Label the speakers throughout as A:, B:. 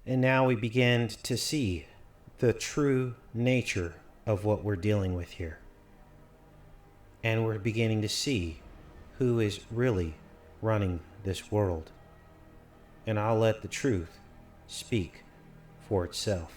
A: And now we begin to see the true nature of what we're dealing with here. And we're beginning to see who is really running this world. And I'll let the truth speak for itself.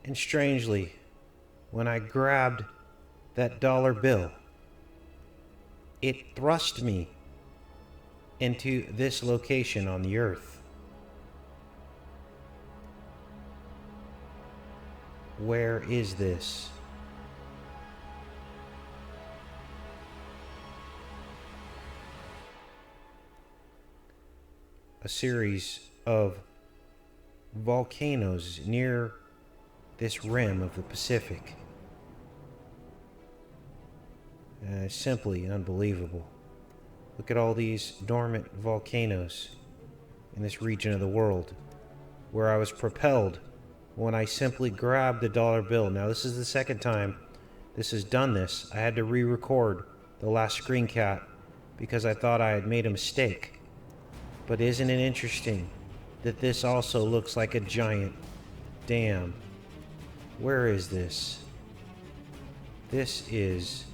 A: And strangely, when I grabbed that dollar bill, it thrust me into this location on the earth. Where is this? A series of volcanoes near this rim of the Pacific. Simply unbelievable. Look at all these dormant volcanoes in this region of the world where I was propelled when I simply grabbed the dollar bill. Now, this is the second time this has done this. I had to re-record the last screen cap because I thought I had made a mistake. But isn't it interesting that this also looks like a giant dam? Where is this? This is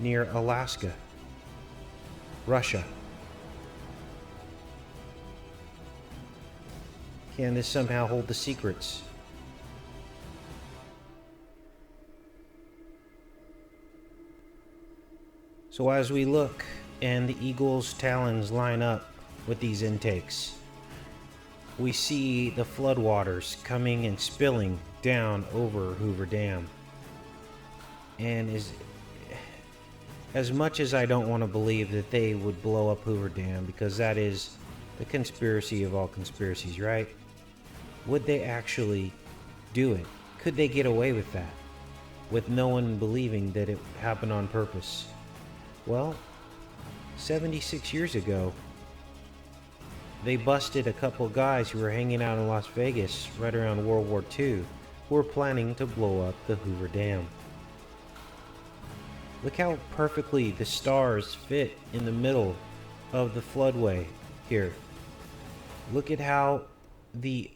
A: near Alaska, Russia. Can this somehow hold the secrets? So as we look and the eagle's talons line up with these intakes, we see the floodwaters coming and spilling down over Hoover Dam. And as much as I don't want to believe that they would blow up Hoover Dam, because that is the conspiracy of all conspiracies, right? Would they actually do it? Could they get away with that, with no one believing that it happened on purpose? Well, 76 years ago, they busted a couple guys who were hanging out in Las Vegas right around World War II who were planning to blow up the Hoover Dam. Look how perfectly the stars fit in the middle of the floodway here. Look at how the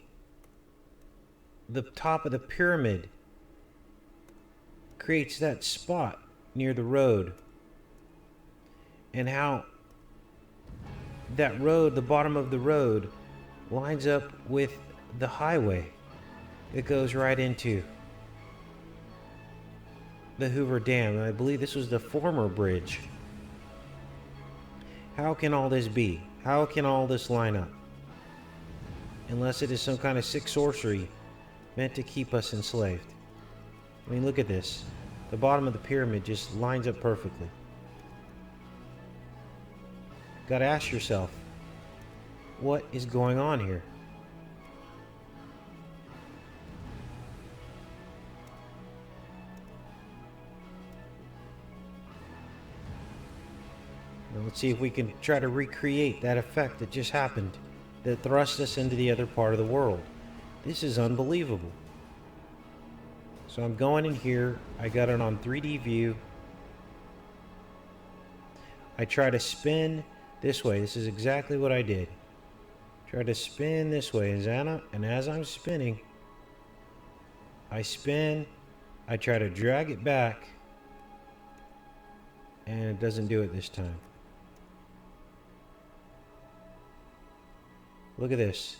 A: top of the pyramid creates that spot near the road, and how that road, the bottom of the road, lines up with the highway that goes right into the Hoover Dam. And I believe this was the former bridge. How can all this be? How can all this line up? Unless it is some kind of sick sorcery meant to keep us enslaved. I mean, look at this. The bottom of the pyramid just lines up perfectly. Gotta ask yourself, what is going on here? Now let's see if we can try to recreate that effect that just happened, that thrust us into the other part of the world. This is unbelievable. So I'm going in here. I got it on 3D view. I try to spin this way. This is exactly what I did. Try to spin this way, and as I'm spinning, I spin. I try to drag it back, and it doesn't do it this time. Look at this.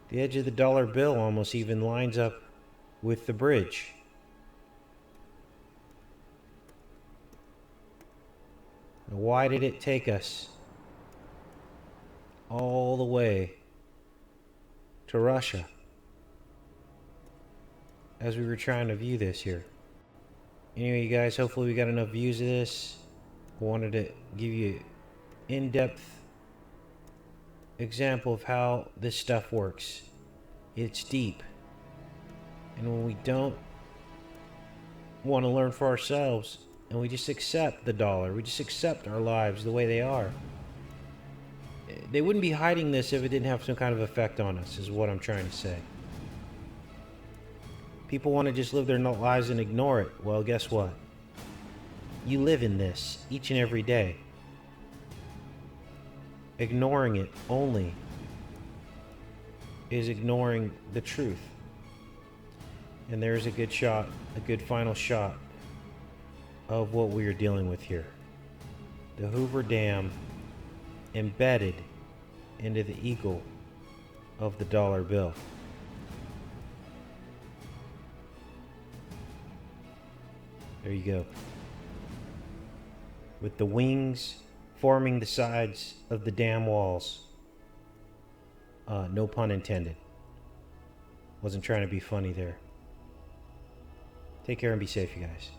A: The edge of the dollar bill almost even lines up with the bridge. Now, why did it take us all the way to Russia as we were trying to view this here. Anyway, you guys, hopefully we got enough views of this. I wanted to give you in-depth example of how this stuff works. It's deep. And when we don't want to learn for ourselves and we just accept the dollar, we just accept our lives the way they are, they wouldn't be hiding this if it didn't have some kind of effect on us, is what I'm trying to say. People want to just live their lives and ignore it. Well, guess what? You live in this each and every day. Ignoring it only is ignoring the truth. And there's a good shot, a good final shot of what we are dealing with here. The Hoover Dam embedded into the eagle of the dollar bill. There you go. With the wings forming the sides of the dam walls. No pun intended. Wasn't trying to be funny there. Take care and be safe, you guys.